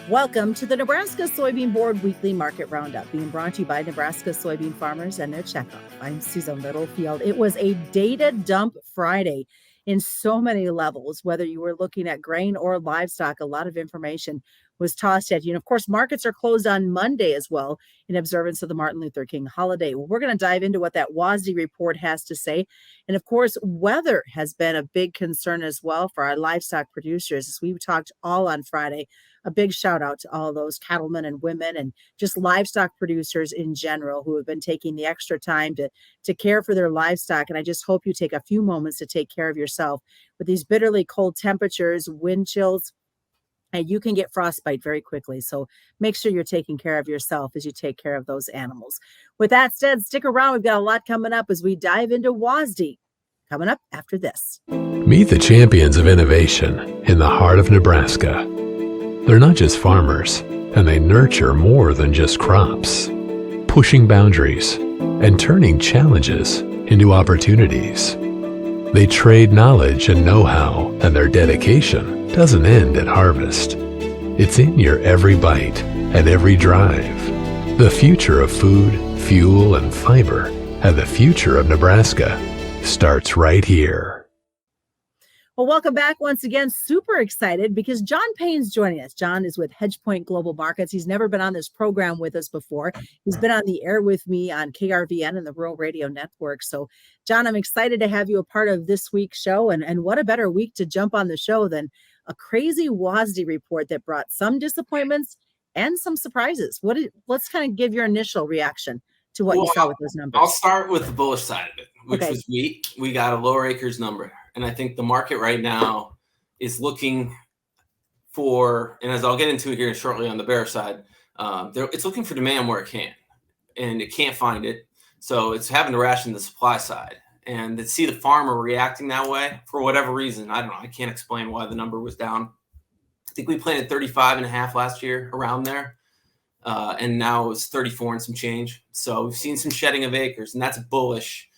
Welcome to the Nebraska Soybean Board Weekly Market Roundup, being brought to you by Nebraska soybean farmers and their checkoff. I'm Susan Littlefield. It was a data dump Friday in so many levels, whether you were looking at grain or livestock. A lot of information was tossed at you. And of course, markets are closed on Monday as well in observance of the Martin Luther King holiday. Well, we're going to dive into what that WASDE report has to say. And of course, weather has been a big concern as well for our livestock producers, as we've talked all on Friday. A big shout out to all those cattlemen and women and just livestock producers in general who have been taking the extra time to care for their livestock. And I just hope you take a few moments to take care of yourself with these bitterly cold temperatures, wind chills, and you can get frostbite very quickly. So make sure you're taking care of yourself as you take care of those animals. With that said, stick around. We've got a lot coming up as we dive into WASDE. Coming up after this. Meet the champions of innovation in the heart of Nebraska. They're not just farmers, and they nurture more than just crops, pushing boundaries and turning challenges into opportunities. They trade knowledge and know-how, and their dedication doesn't end at harvest. It's in your every bite and every drive. The future of food, fuel, and fiber, and the future of Nebraska starts right here. Well, welcome back once again. Super excited because John Payne's joining us. John is with Hedgepoint Global Markets. He's never been on this program with us before. He's been on the air with me on KRVN and the Rural Radio Network. So, John, I'm excited to have you a part of this week's show. And what a better week to jump on the show than a crazy WASDE report that brought some disappointments and some surprises. Let's kind of give your initial reaction to what you saw with those numbers. I'll start with the bullish side of it, which was wheat. We got a lower acres number. And I think the market right now is looking for, and as I'll get into it here shortly on the bear side, it's looking for demand where it can, and it can't find it. So it's having to ration the supply side. And to see the farmer reacting that way for whatever reason, I don't know. I can't explain why the number was down. I think we planted 35.5 last year, around there. And now it's 34 and some change. So we've seen some shedding of acres, and that's bullish.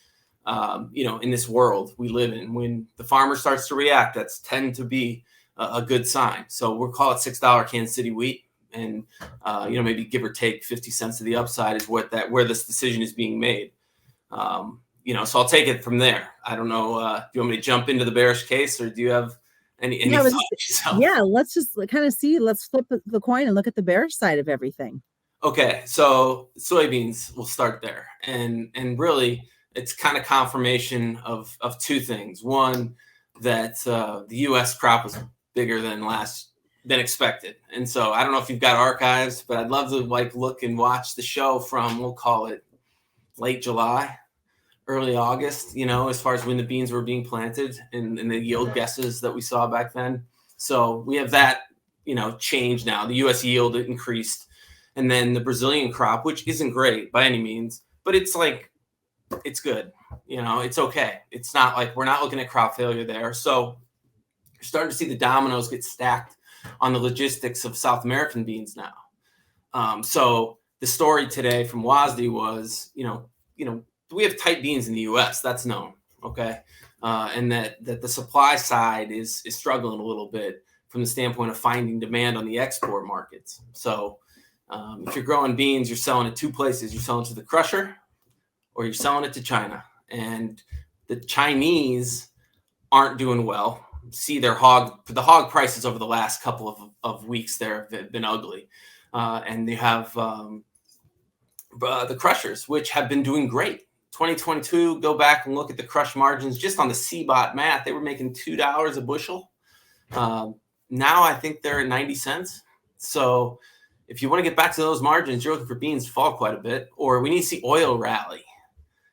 In this world we live in, when the farmer starts to react, that's tend to be a good sign. So we'll call it $6 Kansas City wheat, and maybe give or take 50 cents to the upside is where this decision is being made. So I'll take it from there. I don't know. Do you want me to jump into the bearish case, or do you have any thoughts yourself? Yeah, let's just kind of see. Let's flip the coin and look at the bearish side of everything. Okay, so soybeans, we'll start there, and really, it's kind of confirmation of two things. One, that the U.S. crop was bigger than expected. And so I don't know if you've got archives, but I'd love to look and watch the show from, we'll call it late July, early August, as far as when the beans were being planted and the yield guesses that we saw back then. So we have that, change now. The U.S. yield increased. And then the Brazilian crop, which isn't great by any means, but it's good. It's okay. It's not like we're not looking at crop failure there. So you're starting to see the dominoes get stacked on the logistics of South American beans now. So the story today from WASDE was, we have tight beans in the U.S. That's known. Okay. And that the supply side is struggling a little bit from the standpoint of finding demand on the export markets. So if you're growing beans, you're selling it two places. You're selling to the crusher, or you're selling it to China. And the Chinese aren't doing well. See the hog prices over the last couple of weeks there have been ugly. And they have the crushers, which have been doing great. 2022, go back and look at the crush margins just on the CBOT math. They were making $2 a bushel. Now I think they're at 90 cents. So if you want to get back to those margins, you're looking for beans to fall quite a bit, or we need to see oil rally.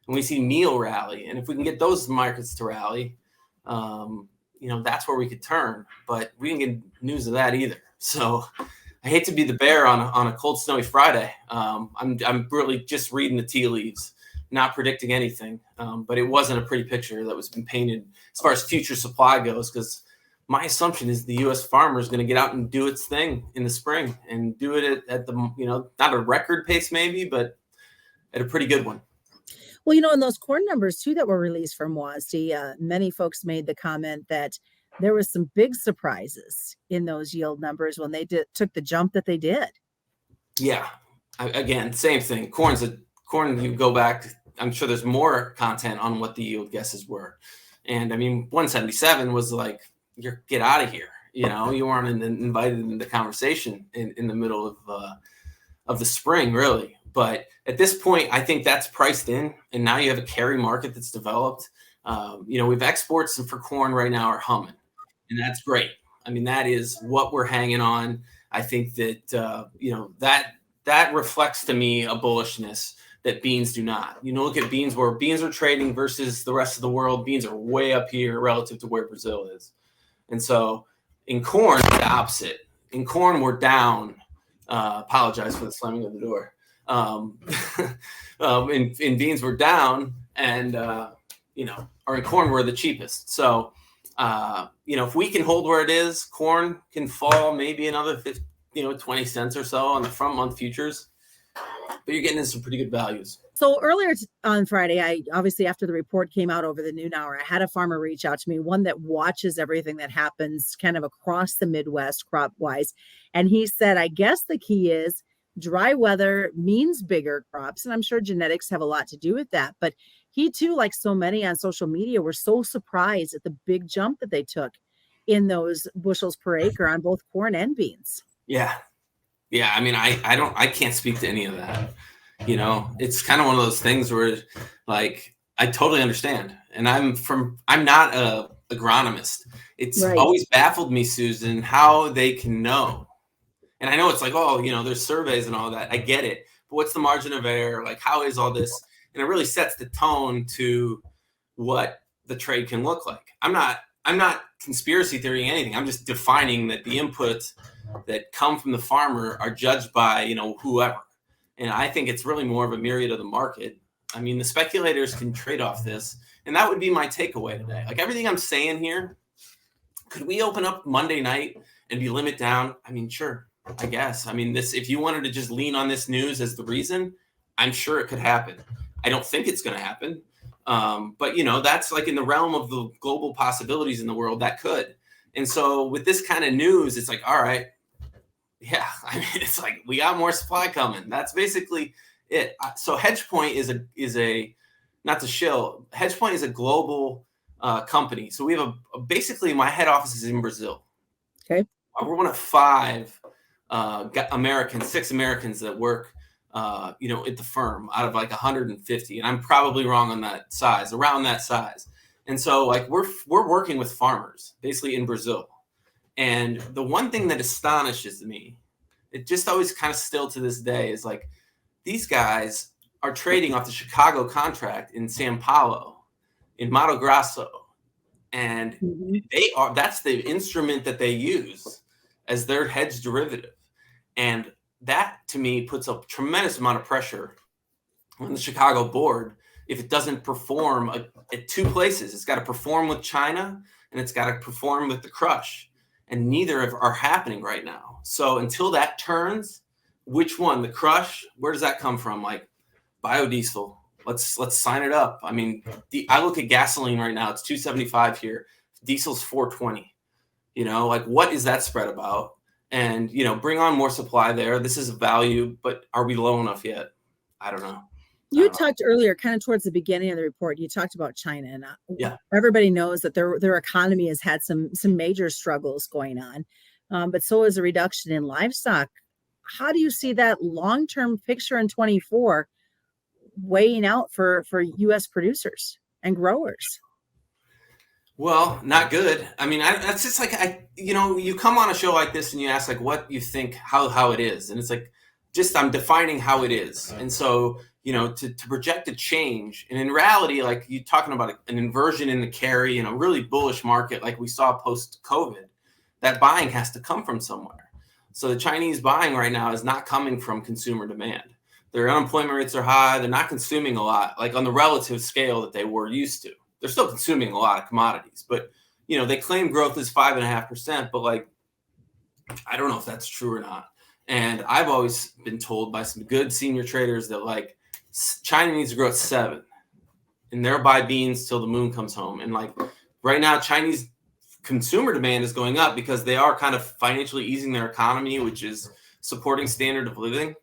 And we see meal rally. And if we can get those markets to rally, that's where we could turn. But we didn't get news of that either. So I hate to be the bear on a cold, snowy Friday. I'm really just reading the tea leaves, not predicting anything. But it wasn't a pretty picture that was been painted as far as future supply goes, because my assumption is the U.S. farmer is going to get out and do its thing in the spring and do it at the, not a record pace maybe, but at a pretty good one. Well, and those corn numbers too that were released from WASDE, many folks made the comment that there was some big surprises in those yield numbers when they took the jump that they did. Yeah. Again, same thing. Corn, you go back, I'm sure there's more content on what the yield guesses were. And I mean, 177 was like, get out of here. You know, you weren't invited into the conversation in the middle of the spring, really. But at this point, I think that's priced in. And now you have a carry market that's developed. We've exports for corn right now are humming. And that's great. I mean, that is what we're hanging on. I think that, that reflects to me a bullishness that beans do not. Look at beans, where beans are trading versus the rest of the world. Beans are way up here relative to where Brazil is. And so in corn, the opposite. In corn, we're down. Apologize for the slamming of the door. In beans, we're down, and or in corn, we're the cheapest. So, if we can hold where it is, corn can fall maybe another 20 cents or so on the front month futures, but you're getting in some pretty good values. So earlier on Friday, I obviously, after the report came out over the noon hour, I had a farmer reach out to me, one that watches everything that happens kind of across the Midwest crop wise. And he said, I guess the key is dry weather means bigger crops. And I'm sure genetics have a lot to do with that. But he too, like so many on social media, were so surprised at the big jump that they took in those bushels per acre on both corn and beans. Yeah. I mean, I can't speak to any of that. It's kind of one of those things where, like, I totally understand. And I'm not a agronomist. It's Right. always baffled me, Susan, how they can know. And I know it's like, there's surveys and all that. I get it. But what's the margin of error? Like, how is all this? And it really sets the tone to what the trade can look like. I'm not conspiracy theorying anything. I'm just defining that the inputs that come from the farmer are judged by, whoever. And I think it's really more of a myriad of the market. I mean, the speculators can trade off this. And that would be my takeaway today. Like, everything I'm saying here, could we open up Monday night and be limit down? I mean, sure, I guess. I mean, if you wanted to just lean on this news as the reason, I'm sure it could happen. I don't think it's going to happen. But, that's like in the realm of the global possibilities in the world that could. And so with this kind of news, it's like, all right, yeah, I mean, it's like we got more supply coming. That's basically it. So Hedgepoint is a not to shill. Hedgepoint is a global company. So we have basically my head office is in Brazil. Okay. We're one of 5 6 Americans that work at the firm out of like 150, and I'm probably wrong on that size, around that size. And so like we're working with farmers basically in Brazil. And the one thing that astonishes me, it just always kind of still to this day, is like these guys are trading off the Chicago contract in Sao Paulo, in Mato Grosso. And that's the instrument that they use as their hedge derivative. And that, to me, puts a tremendous amount of pressure on the Chicago board if it doesn't perform at 2 places. It's got to perform with China, and it's got to perform with the crush. And neither are happening right now. So until that turns, which one? The crush? Where does that come from? Like biodiesel. Let's sign it up. I mean, I look at gasoline right now. It's $2.75 here. Diesel's $4.20. Like what is that spread about? And, bring on more supply there. This is a value, but are we low enough yet? I don't know. You talked earlier, kind of towards the beginning of the report, you talked about China, and everybody knows that their economy has had some major struggles going on, but so is a reduction in livestock. How do you see that long-term picture in 24 weighing out for U.S. producers and growers? Well, not good. I mean, that's just like, you come on a show like this and you ask like what you think, how it is. And it's like, I'm defining how it is. And so, to project a change, and in reality, like you're talking about an inversion in the carry in a really bullish market, like we saw post COVID, that buying has to come from somewhere. So the Chinese buying right now is not coming from consumer demand. Their unemployment rates are high. They're not consuming a lot, like on the relative scale that they were used to. They're still consuming a lot of commodities, but they claim growth is 5.5%, but like, I don't know if that's true or not. And I've always been told by some good senior traders that like China needs to grow at 7, and they'll buy beans till the moon comes home. And like right now, Chinese consumer demand is going up because they are kind of financially easing their economy, which is supporting standard of living.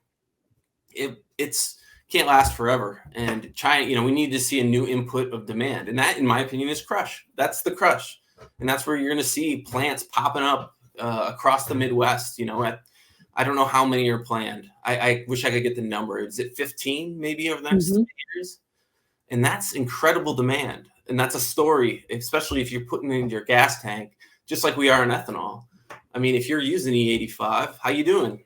It's can't last forever. And China, we need to see a new input of demand. And that, in my opinion, is crush. That's the crush. And that's where you're going to see plants popping up across the Midwest. I don't know how many are planned. I wish I could get the number. Is it 15 maybe over the next 10 years? And that's incredible demand. And that's a story, especially if you're putting in your gas tank, just like we are in ethanol. I mean, if you're using E85, how you doing?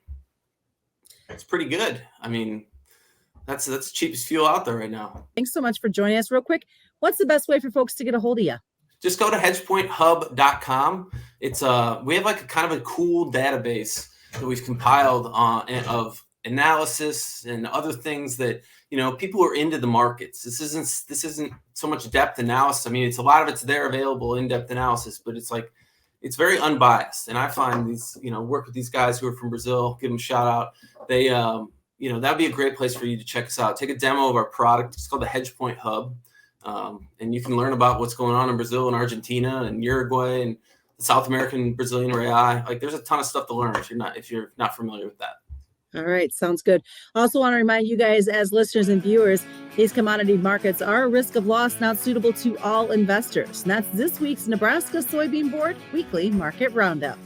It's pretty good. I mean, that's the cheapest fuel out there right now. Thanks so much for joining us. Real quick, what's the best way for folks to get a hold of you? Just go to hedgepointhub.com. We have like a kind of a cool database that we've compiled of analysis and other things that people are into the markets. This isn't so much depth analysis. I mean, it's a lot of it's there available in-depth analysis, but it's very unbiased. And I find these, work with these guys who are from Brazil, give them a shout out. They that'd be a great place for you to check us out. Take a demo of our product. It's called the Hedgepoint Hub. And you can learn about what's going on in Brazil and Argentina and Uruguay and the South American Brazilian real. Like there's a ton of stuff to learn if you're not familiar with that. All right. Sounds good. Also want to remind you guys as listeners and viewers, these commodity markets are a risk of loss not suitable to all investors. And that's this week's Nebraska Soybean Board Weekly Market Roundup.